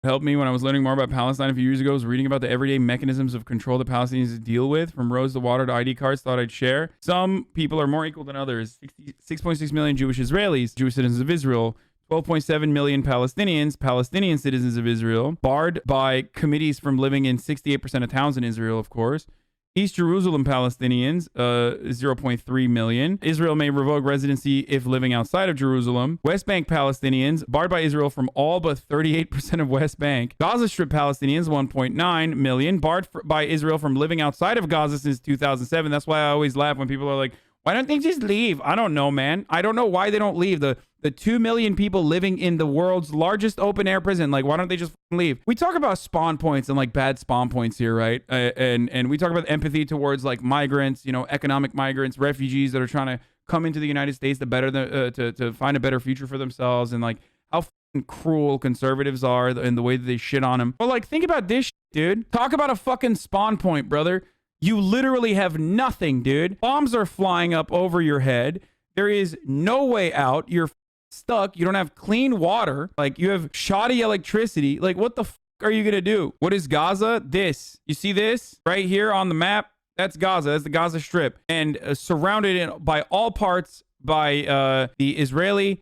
Helped me when I was learning more about Palestine a few years ago. I was reading about the everyday mechanisms of control the Palestinians deal with, from roads to water to ID cards. Thought I'd share. Some people are more equal than others. 6.6 million Jewish Israelis, Jewish citizens of Israel. 12.7 million Palestinians, Palestinian citizens of Israel, barred by committees from living in 68% of towns in Israel, of course. East Jerusalem Palestinians, 0.3 million. Israel may revoke residency if living outside of Jerusalem. West Bank Palestinians, barred by Israel from all but 38% of West Bank. Gaza Strip Palestinians, 1.9 million, barred by Israel from living outside of Gaza since 2007. That's why I always laugh when people are like, why don't they just leave? I don't know, man. I don't know why they don't leave. The 2 million people living in the world's largest open air prison, like, why don't they just leave? We talk about spawn points and like bad spawn points here, right? And we talk about empathy towards like migrants, you know, economic migrants, refugees that are trying to come into the United States to find a better future for themselves, and like how cruel conservatives are and the way that they shit on them. But like, think about this shit, dude. Talk about a fucking spawn point, brother. You literally have nothing, dude. Bombs are flying up over your head. There is no way out. You're stuck. You don't have clean water. Like, you have shoddy electricity. Like, what the fuck are you gonna do? What is Gaza? This. You see this right here on the map? That's Gaza. That's the Gaza Strip, and surrounded by all parts by the Israeli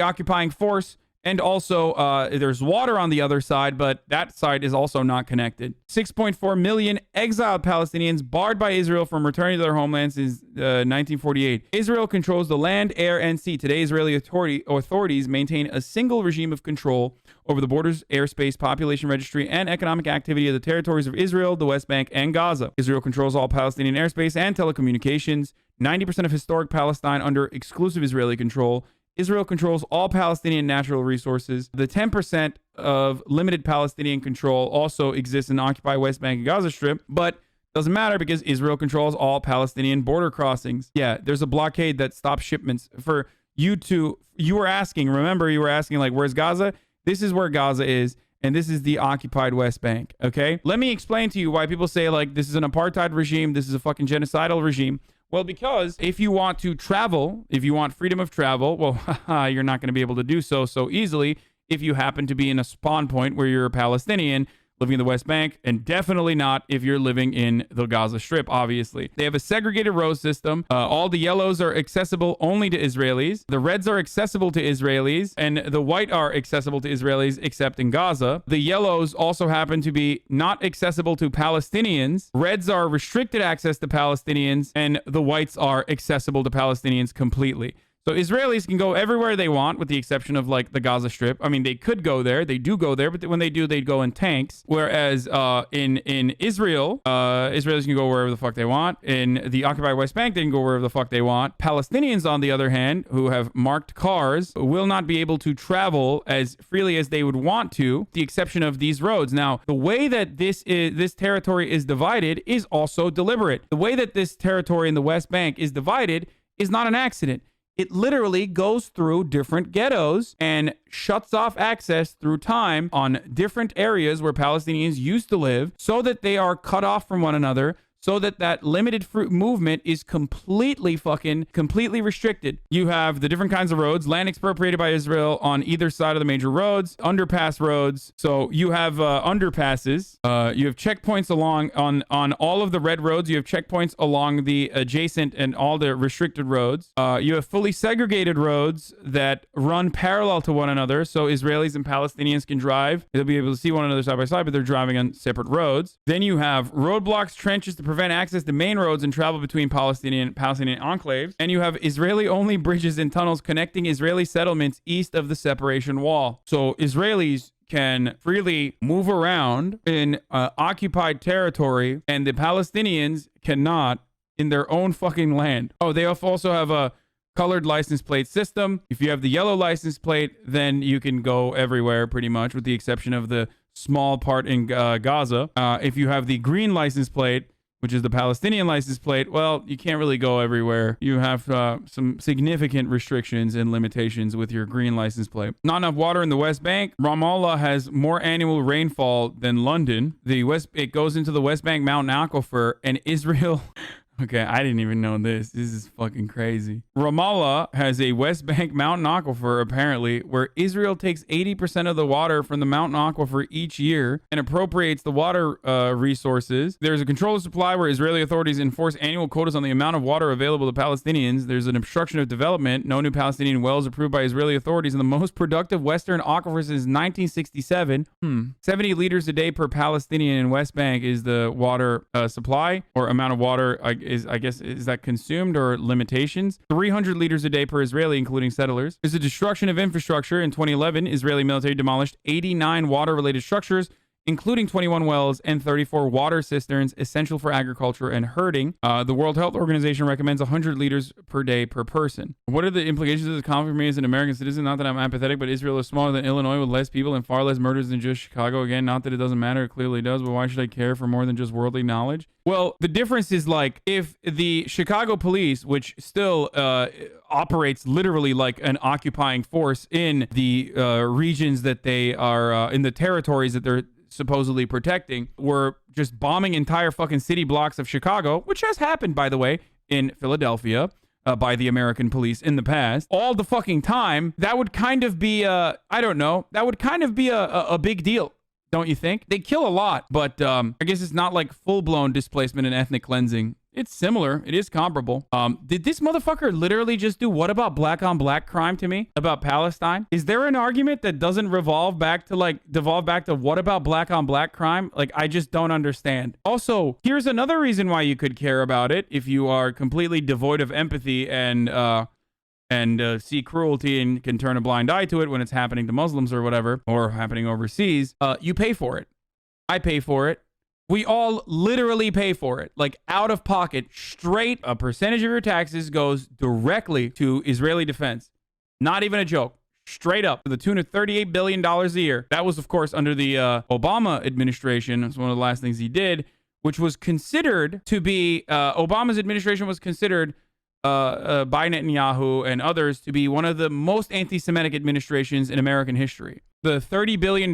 occupying force. And also, there's water on the other side, but that side is also not connected. 6.4 million exiled Palestinians barred by Israel from returning to their homelands since 1948. Israel controls the land, air, and sea. Today, Israeli authorities maintain a single regime of control over the borders, airspace, population registry, and economic activity of the territories of Israel, the West Bank, and Gaza. Israel controls all Palestinian airspace and telecommunications. 90% of historic Palestine under exclusive Israeli control. Israel controls all Palestinian natural resources. The 10% of limited Palestinian control also exists in the occupied West Bank and Gaza Strip, but doesn't matter because Israel controls all Palestinian border crossings. Yeah, there's a blockade that stops shipments. For you were asking, remember you were asking, like, where's Gaza? This is where Gaza is, and this is the occupied West Bank, okay? Let me explain to you why people say, like, this is an apartheid regime, this is a fucking genocidal regime. Well, because if you want to travel, if you want freedom of travel, well, you're not going to be able to do so easily if you happen to be in a spawn point where you're a Palestinian living in the West Bank, and definitely not if you're living in the Gaza Strip, obviously. They have a segregated road system. All the yellows are accessible only to Israelis. The reds are accessible to Israelis, and the white are accessible to Israelis except in Gaza. The yellows also happen to be not accessible to Palestinians. Reds are restricted access to Palestinians, and the whites are accessible to Palestinians completely. So Israelis can go everywhere they want, with the exception of like the Gaza Strip. I mean, they could go there. They do go there, but when they do, they go in tanks. Whereas in Israel, Israelis can go wherever the fuck they want. In the occupied West Bank, they can go wherever the fuck they want. Palestinians, on the other hand, who have marked cars, will not be able to travel as freely as they would want to, with the exception of these roads. Now, the way that this territory is divided is also deliberate. The way that this territory in the West Bank is divided is not an accident. It literally goes through different ghettos and shuts off access through time on different areas where Palestinians used to live, so that they are cut off from one another, so that limited movement is completely restricted. You have the different kinds of roads, land expropriated by Israel on either side of the major roads, underpass roads. So you have underpasses. You have checkpoints on all of the red roads. You have checkpoints along the adjacent and all the restricted roads. You have fully segregated roads that run parallel to one another. So Israelis and Palestinians can drive. They'll be able to see one another side by side, but they're driving on separate roads. Then you have roadblocks, trenches to prevent access to main roads and travel between Palestinian enclaves. And you have Israeli-only bridges and tunnels connecting Israeli settlements east of the separation wall. So Israelis can freely move around in occupied territory, and the Palestinians cannot in their own fucking land. Oh, they also have a colored license plate system. If you have the yellow license plate, then you can go everywhere pretty much, with the exception of the small part in Gaza. If you have the green license plate, which is the Palestinian license plate, well, you can't really go everywhere. You have some significant restrictions and limitations with your green license plate. Not enough water in the West Bank. Ramallah has more annual rainfall than London. It goes into the West Bank mountain aquifer, and Israel Okay, I didn't even know this. This is fucking crazy. Ramallah has a West Bank mountain aquifer, apparently, where Israel takes 80% of the water from the mountain aquifer each year and appropriates the water resources. There's a controlled supply where Israeli authorities enforce annual quotas on the amount of water available to Palestinians. There's an obstruction of development. No new Palestinian wells approved by Israeli authorities. And the most productive Western aquifer since 1967. 70 liters a day per Palestinian in West Bank is the water supply, or amount of water, I guess, is that consumed, or limitations? 300 liters a day per Israeli, including settlers. There's a destruction of infrastructure. In 2011, Israeli military demolished 89 water-related structures, including 21 wells and 34 water cisterns essential for agriculture and herding. The World Health Organization recommends 100 liters per day per person. What are the implications of this conflict for me as an American citizen? Not that I'm apathetic, but Israel is smaller than Illinois with less people and far less murders than just Chicago. Again, not that it doesn't matter. It clearly does, but why should I care for more than just worldly knowledge? Well, the difference is, like, if the Chicago police, which still operates literally like an occupying force in the regions that they are, in the territories that they're supposedly protecting, were just bombing entire fucking city blocks of Chicago, which has happened, by the way, in Philadelphia by the American police in the past, all the fucking time, that would kind of be, I don't know, that would kind of be a big deal. Don't you think? They kill a lot, but I guess it's not like full-blown displacement and ethnic cleansing. It's similar. It is comparable. Did this motherfucker literally just do what about black on black crime to me about Palestine? Is there an argument that doesn't devolve back to what about black on black crime? Like, I just don't understand. Also, here's another reason why you could care about it if you are completely devoid of empathy and see cruelty and can turn a blind eye to it when it's happening to Muslims or whatever, or happening overseas. You pay for it. I pay for it. We all literally pay for it, like out of pocket, straight. A percentage of your taxes goes directly to Israeli defense. Not even a joke. Straight up, to the tune of $38 billion a year. That was, of course, under the Obama administration. It's one of the last things he did, which was considered to be, Obama's administration was considered by Netanyahu and others to be one of the most anti-Semitic administrations in American history. The $30 billion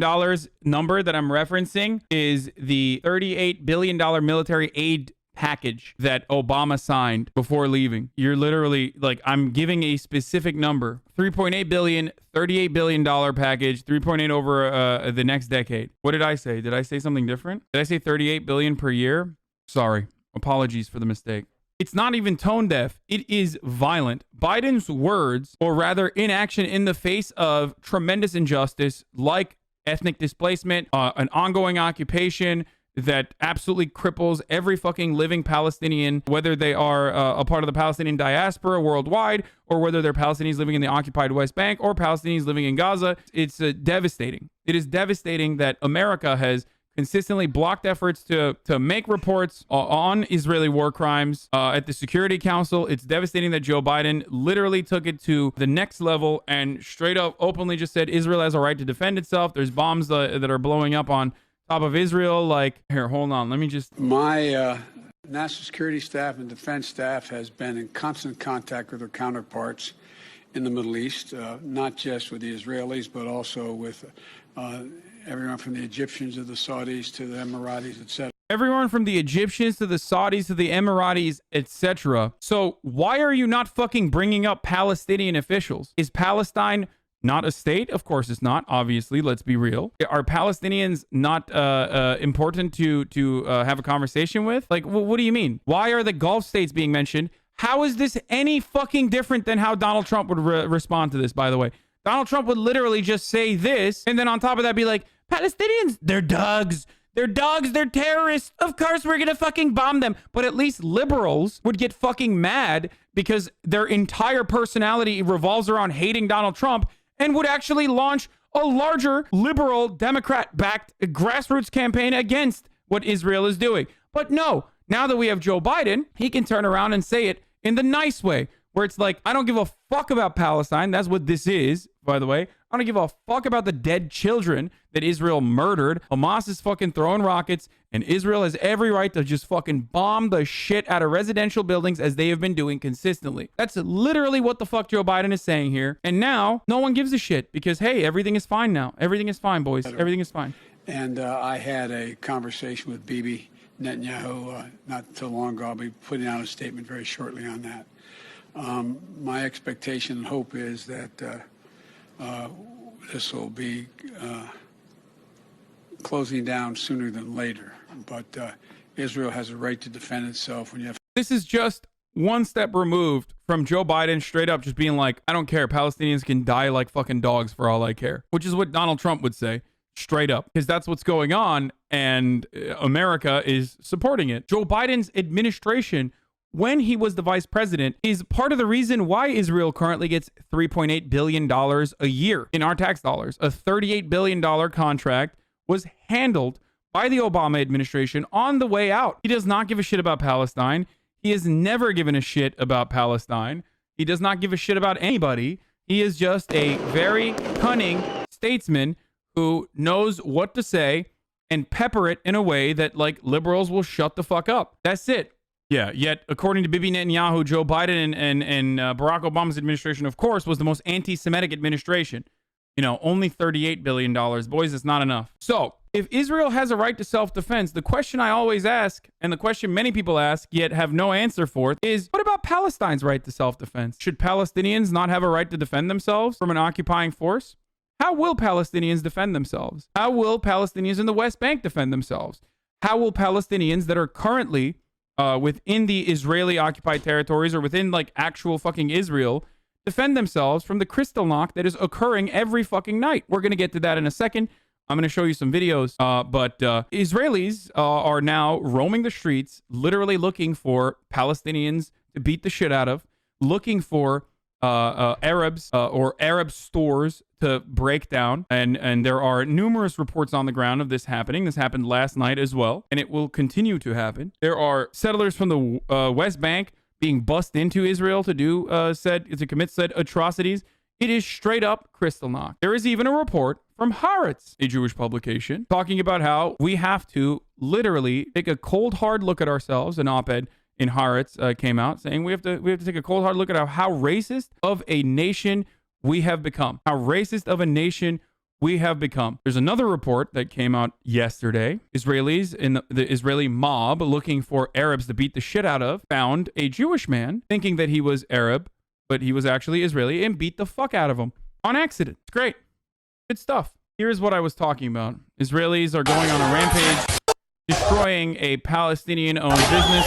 number that I'm referencing is the $38 billion military aid package that Obama signed before leaving. You're literally, like, I'm giving a specific number. $3.8 billion, $38 billion package, 3.8 over the next decade. What did I say? Did I say something different? Did I say 38 billion per year? Sorry. Apologies for the mistake. It's not even tone deaf. It is violent. Biden's words, or rather inaction in the face of tremendous injustice, like ethnic displacement, an ongoing occupation that absolutely cripples every fucking living Palestinian, whether they are a part of the Palestinian diaspora worldwide, or whether they're Palestinians living in the occupied West Bank, or Palestinians living in Gaza. It's devastating. It is devastating that America has consistently blocked efforts to make reports on Israeli war crimes at the Security Council. It's devastating that Joe Biden literally took it to the next level and straight up openly just said Israel has a right to defend itself. There's bombs that are blowing up on top of Israel. Like, here, hold on. Let me just... My national security staff and defense staff has been in constant contact with their counterparts in the Middle East, not just with the Israelis, but also with everyone from the Egyptians to the Saudis to the Emiratis, etc. Everyone from the Egyptians to the Saudis to the Emiratis, etc. So why are you not fucking bringing up Palestinian officials? Is Palestine not a state? Of course it's not, obviously. Let's be real. Are Palestinians not important to have a conversation with? Like, what do you mean? Why are the Gulf states being mentioned? How is this any fucking different than how Donald Trump would respond to this, by the way? Donald Trump would literally just say this, and then on top of that be like, Palestinians, they're dogs. They're dogs. They're terrorists. Of course we're going to fucking bomb them. But at least liberals would get fucking mad because their entire personality revolves around hating Donald Trump and would actually launch a larger liberal Democrat-backed grassroots campaign against what Israel is doing. But no, now that we have Joe Biden, he can turn around and say it in the nice way, where it's like, I don't give a fuck about Palestine. That's what this is, by the way. I don't give a fuck about the dead children that Israel murdered. Hamas is fucking throwing rockets, and Israel has every right to just fucking bomb the shit out of residential buildings as they have been doing consistently. That's literally what the fuck Joe Biden is saying here. And now, no one gives a shit because, hey, everything is fine now. Everything is fine, boys. Everything is fine. And I had a conversation with Bibi Netanyahu not too long ago. I'll be putting out a statement very shortly on that. My expectation and hope is that this will be closing down sooner than later. But Israel has a right to defend itself when you have. This is just one step removed from Joe Biden straight up just being like, I don't care. Palestinians can die like fucking dogs for all I care, which is what Donald Trump would say straight up, because that's what's going on. And America is supporting it. Joe Biden's administration, when he was the vice president, is part of the reason why Israel currently gets $3.8 billion a year in our tax dollars. A $38 billion contract was handled by the Obama administration on the way out. He does not give a shit about Palestine. He has never given a shit about Palestine. He does not give a shit about anybody. He is just a very cunning statesman who knows what to say and pepper it in a way that, like, liberals will shut the fuck up. That's it. Yeah, yet according to Bibi Netanyahu, Joe Biden and Barack Obama's administration, of course, was the most anti-Semitic administration. You know, only $38 billion. Boys, it's not enough. So, if Israel has a right to self-defense, the question I always ask, and the question many people ask, yet have no answer for, is what about Palestine's right to self-defense? Should Palestinians not have a right to defend themselves from an occupying force? How will Palestinians defend themselves? How will Palestinians in the West Bank defend themselves? How will Palestinians that are currently within the Israeli occupied territories or within, like, actual fucking Israel defend themselves from the crystal knock that is occurring every fucking night? We're going to get to that in a second. I'm going to show you some videos, but Israelis are now roaming the streets, literally looking for Palestinians to beat the shit out of, looking for Arabs or Arab stores to break down. And there are numerous reports on the ground of this happening. This happened last night as well, and it will continue to happen. There are settlers from the West Bank being bussed into Israel to commit said atrocities. It is straight up crystal knock. There is even a report from Haaretz, a Jewish publication, talking about how we have to literally take a cold, hard look at ourselves. An op-ed in Haaretz came out saying we have to take a cold, hard look at how racist of a nation we have become. How racist of a nation we have become. There's another report that came out yesterday. Israelis in the Israeli mob looking for Arabs to beat the shit out of found a Jewish man thinking that he was Arab, but he was actually Israeli, and beat the fuck out of him on accident. It's great. Good stuff. Here's what I was talking about. Israelis are going on a rampage, destroying a Palestinian-owned business.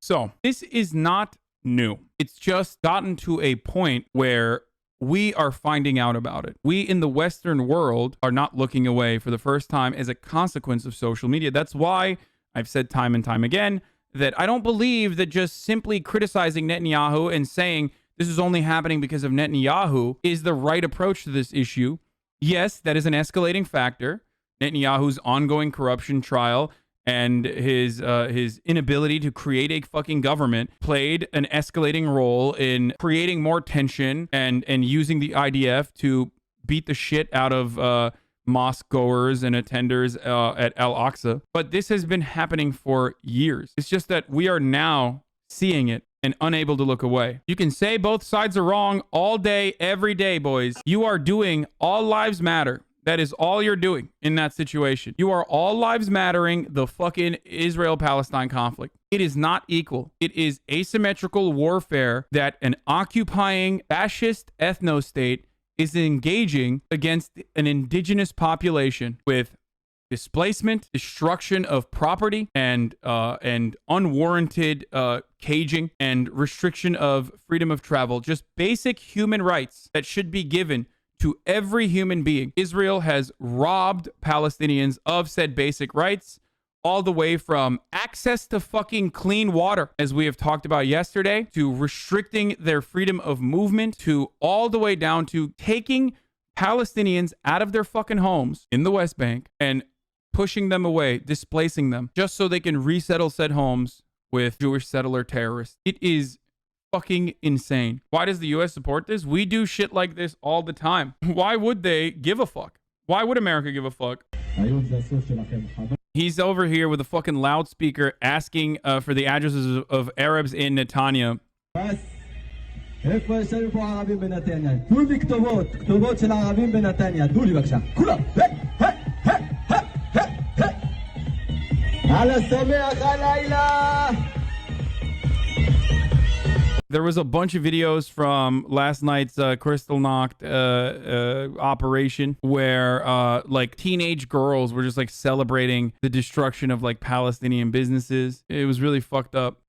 So this is not new. It's just gotten to a point where we are finding out about it. We in the Western world are not looking away for the first time as a consequence of social media. That's why I've said time and time again that I don't believe that just simply criticizing Netanyahu and saying this is only happening because of Netanyahu is the right approach to this issue. Yes, that is an escalating factor. Netanyahu's ongoing corruption trial and his inability to create a fucking government played an escalating role in creating more tension and using the IDF to beat the shit out of mosque goers and attenders at Al-Aqsa. But this has been happening for years. It's just that we are now seeing it and unable to look away. You can say both sides are wrong all day, every day, boys. You are doing all lives matter. That is all you're doing in that situation. You are all lives mattering the fucking Israel-Palestine conflict. It is not equal. It is asymmetrical warfare that an occupying fascist ethno-state is engaging against an indigenous population with displacement, destruction of property, and unwarranted caging and restriction of freedom of travel. Just basic human rights that should be given to every human being. Israel has robbed Palestinians of said basic rights, all the way from access to fucking clean water, as we have talked about yesterday, to restricting their freedom of movement, to all the way down to taking Palestinians out of their fucking homes in the West Bank and pushing them away, displacing them, just so they can resettle said homes with Jewish settler terrorists. It is fucking insane. Why does the US support this? We do shit like this all the time. Why would they give a fuck? Why would America give a fuck? He's over here with a fucking loudspeaker asking for the addresses of Arabs in Netanya. There was a bunch of videos from last night's Kristallnacht operation where like teenage girls were just like celebrating the destruction of like Palestinian businesses. It was really fucked up.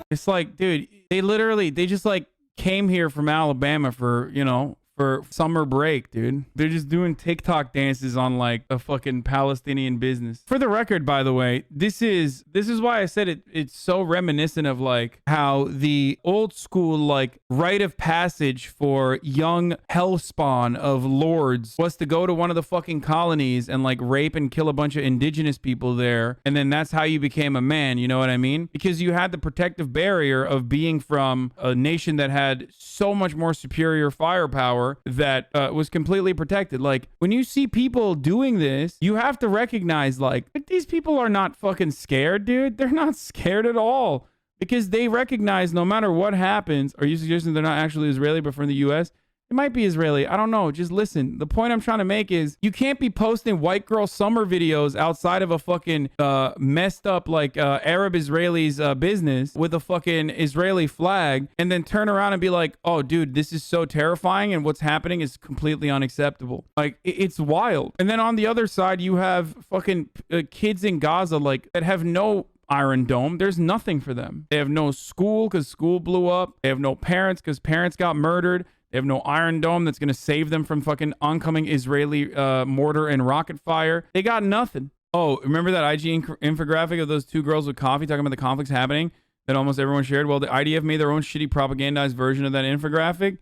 It's like, dude, they just like came here from Alabama for, you know, for summer break, dude. They're just doing TikTok dances on like a fucking Palestinian business. For the record, by the way, this is why I said it's so reminiscent of like how the old school like rite of passage for young hellspawn of lords was to go to one of the fucking colonies and like rape and kill a bunch of indigenous people there, and then that's how you became a man, you know what I mean? Because you had the protective barrier of being from a nation that had so much more superior firepower that was completely protected. Like, when you see people doing this, you have to recognize like these people are not fucking scared, dude. They're not scared at all, because they recognize no matter what happens. Are you suggesting they're not actually Israeli but from the US? It might be Israeli. I don't know. Just listen. The point I'm trying to make is you can't be posting white girl summer videos outside of a fucking messed up like Arab Israelis business with a fucking Israeli flag and then turn around and be like, oh, dude, this is so terrifying and what's happening is completely unacceptable. Like, it's wild. And then on the other side, you have fucking kids in Gaza like that have no Iron Dome. There's nothing for them. They have no school because school blew up. They have no parents because parents got murdered. They have no Iron Dome that's going to save them from fucking oncoming Israeli mortar and rocket fire. They got nothing. Oh, remember that IG infographic of those two girls with coffee talking about the conflicts happening that almost everyone shared? Well, the IDF made their own shitty propagandized version of that infographic.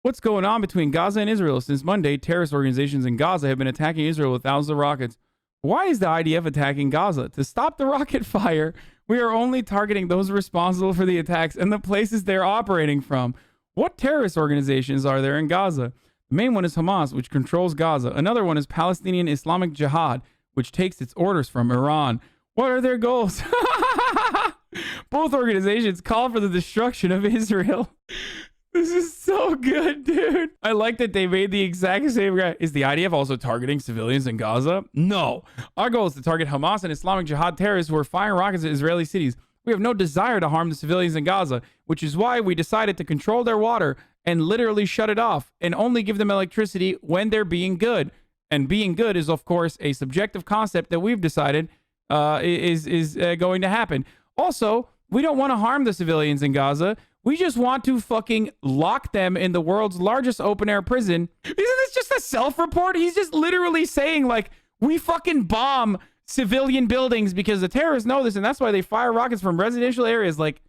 What's going on between Gaza and Israel? Since Monday, terrorist organizations in Gaza have been attacking Israel with thousands of rockets. Why is the IDF attacking Gaza? To stop the rocket fire, we are only targeting those responsible for the attacks and the places they're operating from. What terrorist organizations are there in Gaza? The main one is Hamas, which controls Gaza. Another one is Palestinian Islamic Jihad, which takes its orders from Iran. What are their goals? Both organizations call for the destruction of Israel. This is so good, dude. I like that they made the exact same guy. Is the IDF also targeting civilians in Gaza? No. Our goal is to target Hamas and Islamic Jihad terrorists who are firing rockets at Israeli cities. We have no desire to harm the civilians in Gaza, which is why we decided to control their water and literally shut it off and only give them electricity when they're being good. And being good is, of course, a subjective concept that we've decided is going to happen. Also, we don't want to harm the civilians in Gaza. We just want to fucking lock them in the world's largest open-air prison. Isn't this just a self-report? He's just literally saying, like, we fucking bomb civilian buildings because the terrorists know this and that's why they fire rockets from residential areas. Like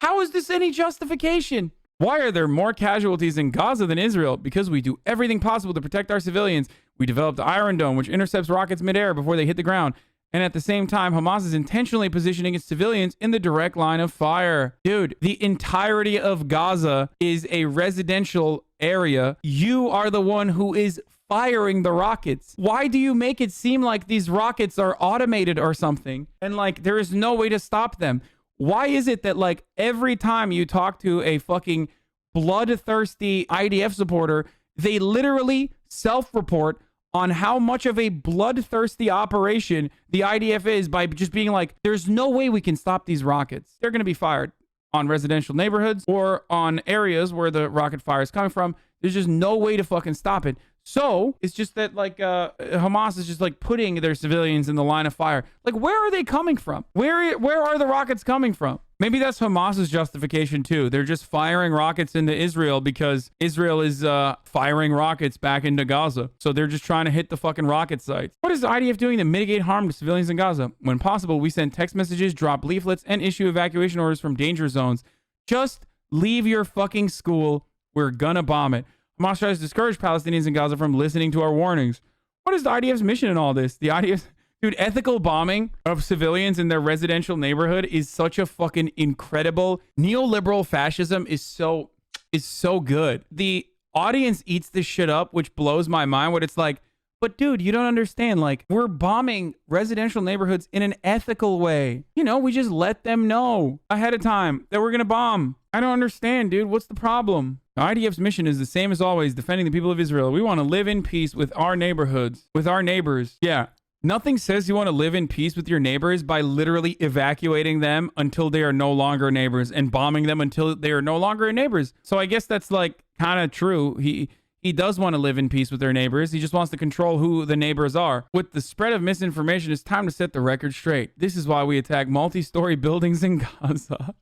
how is this any justification? Why are there more casualties in Gaza than Israel? Because we do everything possible to protect our civilians. We developed the Iron Dome, which intercepts rockets midair before they hit the ground. And at the same time, Hamas is intentionally positioning its civilians in the direct line of fire. Dude, the entirety of Gaza is a residential area. You are the one who is firing the rockets. Why do you make it seem like these rockets are automated or something and like there is no way to stop them? Why is it that like every time you talk to a fucking bloodthirsty IDF supporter, they literally self-report on how much of a bloodthirsty operation the IDF is by just being like, there's no way we can stop these rockets. They're going to be fired on residential neighborhoods or on areas where the rocket fire is coming from. There's just no way to fucking stop it. So it's just that like Hamas is just like putting their civilians in the line of fire. Like, where are they coming from? Where are the rockets coming from? Maybe that's Hamas's justification too. They're just firing rockets into Israel because Israel is firing rockets back into Gaza. So they're just trying to hit the fucking rocket sites. What is the IDF doing to mitigate harm to civilians in Gaza? When possible, we send text messages, drop leaflets, and issue evacuation orders from danger zones. Just leave your fucking school. We're gonna bomb it. Hamas tries to discourage Palestinians in Gaza from listening to our warnings. What is the IDF's mission in all this? The IDF Dude, ethical bombing of civilians in their residential neighborhood is such a fucking incredible neoliberal fascism is so good. The audience eats this shit up, which blows my mind. What it's like, but dude, you don't understand. Like, we're bombing residential neighborhoods in an ethical way. You know, we just let them know ahead of time that we're gonna bomb. I don't understand, dude. What's the problem? The IDF's mission is the same as always, defending the people of Israel. We want to live in peace with our neighborhoods, with our neighbors. Yeah. Nothing says you want to live in peace with your neighbors by literally evacuating them until they are no longer neighbors and bombing them until they are no longer neighbors. So I guess that's like kind of true. He does want to live in peace with their neighbors. He just wants to control who the neighbors are. With the spread of misinformation, it's time to set the record straight. This is why we attack multi-story buildings in Gaza.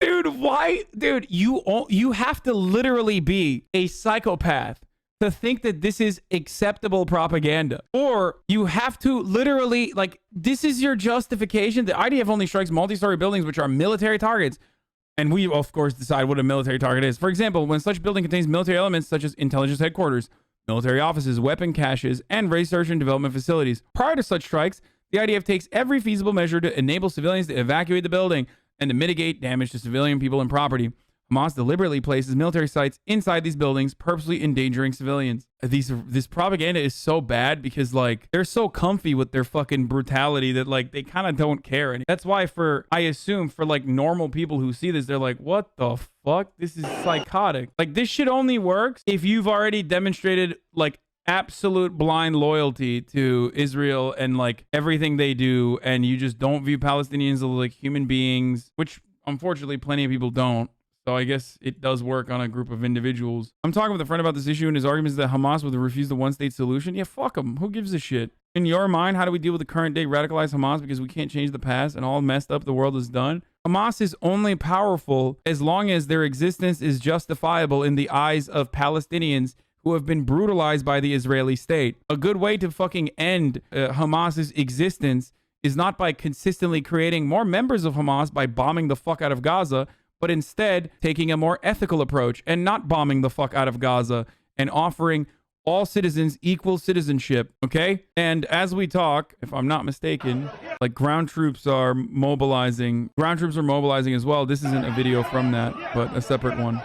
Dude, why? Dude, you have to literally be a psychopath to think that this is acceptable propaganda. Or you have to literally, like, this is your justification. The IDF only strikes multi-story buildings, which are military targets. And we, of course, decide what a military target is. For example, when such building contains military elements such as intelligence headquarters, military offices, weapon caches, and research and development facilities. Prior to such strikes, the IDF takes every feasible measure to enable civilians to evacuate the building and to mitigate damage to civilian people and property. Hamas deliberately places military sites inside these buildings, purposely endangering civilians. This propaganda is so bad because, like, they're so comfy with their fucking brutality that, like, they kind of don't care. And that's why I assume for, like, normal people who see this, they're like, what the fuck? This is psychotic. Like, this shit only works if you've already demonstrated, like, absolute blind loyalty to Israel and, like, everything they do, and you just don't view Palestinians as, like, human beings, which, unfortunately, plenty of people don't. So I guess it does work on a group of individuals. I'm talking with a friend about this issue, and his argument is that Hamas would refuse the one-state solution. Yeah, fuck them. Who gives a shit? In your mind, how do we deal with the current day radicalized Hamas because we can't change the past and all messed up the world is done? Hamas is only powerful as long as their existence is justifiable in the eyes of Palestinians who have been brutalized by the Israeli state. A good way to fucking end Hamas's existence is not by consistently creating more members of Hamas by bombing the fuck out of Gaza, but instead taking a more ethical approach and not bombing the fuck out of Gaza and offering all citizens equal citizenship, okay? And as we talk, if I'm not mistaken, like ground troops are mobilizing. Ground troops are mobilizing as well. This isn't a video from that, but a separate one.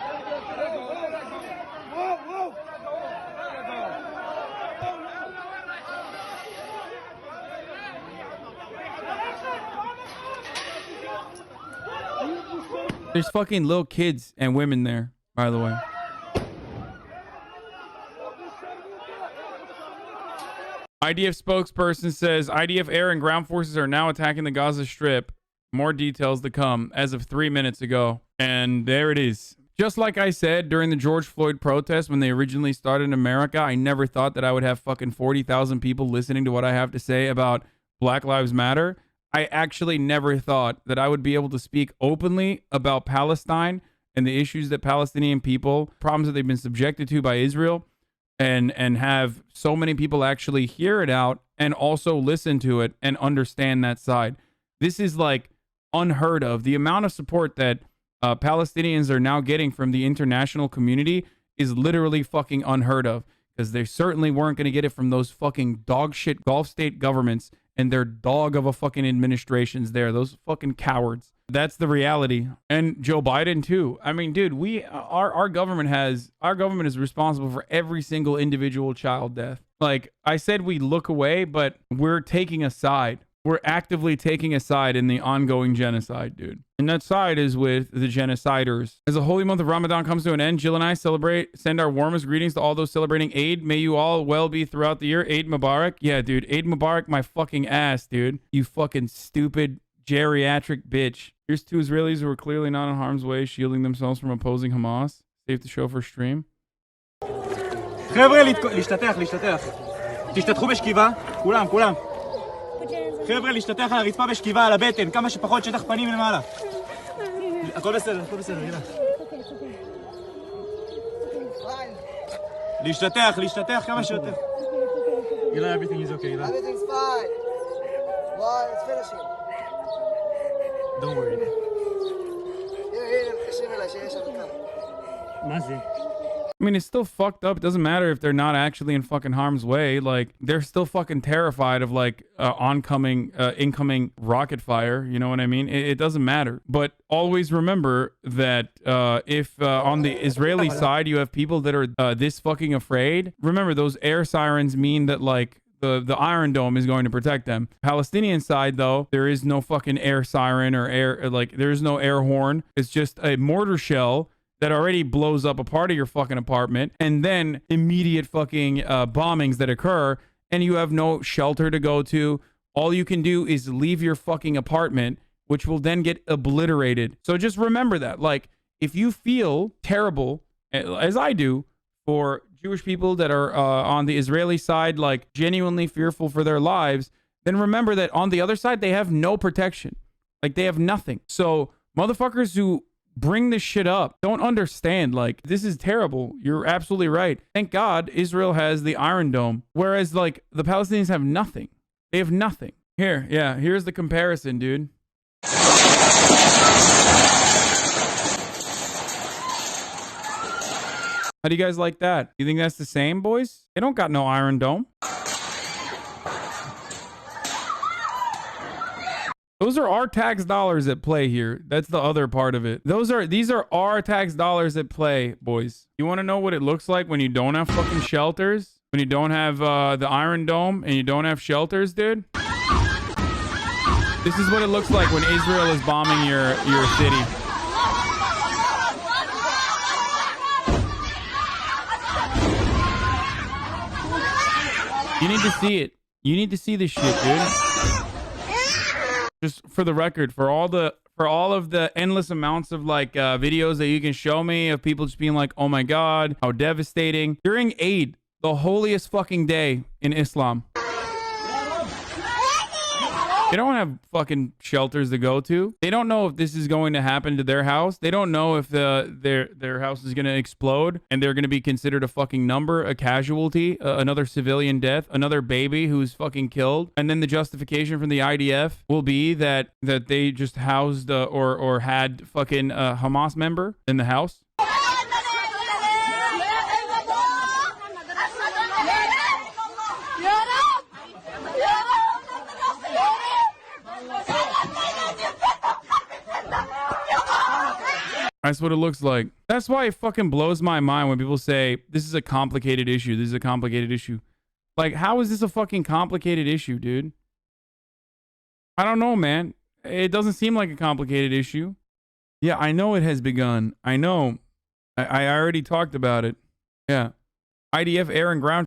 There's fucking little kids and women there, by the way. IDF spokesperson says IDF air and ground forces are now attacking the Gaza Strip. More details to come as of 3 minutes ago. And there it is. Just like I said during the George Floyd protests when they originally started in America, I never thought that I would have fucking 40,000 people listening to what I have to say about Black Lives Matter. I actually never thought that I would be able to speak openly about Palestine and the issues that Palestinian people, problems that they've been subjected to by Israel, and have so many people actually hear it out and also listen to it and understand that side. This is like unheard of. The amount of support that Palestinians are now getting from the international community is literally fucking unheard of, because they certainly weren't going to get it from those fucking dog shit Gulf state governments and their dog of a fucking administrations there. Those fucking cowards. That's the reality. And Joe Biden too. I mean, dude, our government is responsible for every single individual child death. Like I said, we look away, but we're taking a side. We're actively taking a side in the ongoing genocide, dude. And that side is with the genociders. As the holy month of Ramadan comes to an end, Jill and I send our warmest greetings to all those celebrating Eid. May you all well be throughout the year. Eid Mubarak. Yeah, dude. Eid Mubarak my fucking ass, dude. You fucking stupid geriatric bitch. Here's two Israelis who are clearly not in harm's way, shielding themselves from opposing Hamas. Safe to show for stream. חבר'ה, להשתתח. תשתתחו בשכיבה. כולם. חבר'ה, להשתטח על הרצפה בשכיבה, על הבטן, כמה שפחות שטח פנים למעלה. הכל בסדר, גילה. להשתטח כמה שיותר. גילה, everything is okay, גילה. Everything's fine. Well, it's finishing. Don't worry. הנה, תקשיב אליי שיש שם כאן. מה זה? I mean, it's still fucked up. It doesn't matter if they're not actually in fucking harm's way. Like, they're still fucking terrified of like incoming rocket fire. You know what I mean? It doesn't matter. But always remember that if on the Israeli side you have people that are this fucking afraid, remember those air sirens mean that like the Iron Dome is going to protect them. Palestinian side, though, there is no fucking air siren or air, like, there's no air horn. It's just a mortar shell that already blows up a part of your fucking apartment, and then immediate fucking bombings that occur, and you have no shelter to go to. All you can do is leave your fucking apartment, which will then get obliterated. So just remember that. Like, if you feel terrible, as I do, for Jewish people that are on the Israeli side, like genuinely fearful for their lives, then remember that on the other side, they have no protection. Like, they have nothing. So motherfuckers who bring this shit up don't understand, like, this is terrible. You're absolutely right. Thank God Israel has the Iron Dome, whereas like the Palestinians have nothing. They have nothing. Here, yeah, here's the comparison, dude. How do you guys like that? You think that's the same, boys? They don't got no Iron Dome. Those are our tax dollars at play here. That's the other part of it. These are our tax dollars at play, boys. You want to know what it looks like when you don't have fucking shelters? When you don't have the Iron Dome and you don't have shelters, dude? This is what it looks like when Israel is bombing your city. You need to see it. You need to see this shit, dude. Just for the record, for all of the endless amounts of like videos that you can show me of people just being like, oh my God, how devastating. During Eid, the holiest fucking day in Islam, they don't have fucking shelters to go to. They don't know if this is going to happen to their house. They don't know if their house is going to explode and they're going to be considered a fucking number, a casualty, another civilian death, another baby who's fucking killed. And then the justification from the IDF will be that they just housed or had fucking a Hamas member in the house. That's what it looks like. That's why it fucking blows my mind when people say, this is a complicated issue. This is a complicated issue. Like, how is this a fucking complicated issue, dude? I don't know, man. It doesn't seem like a complicated issue. Yeah, I know it has begun. I know. I already talked about it. Yeah. IDF air and ground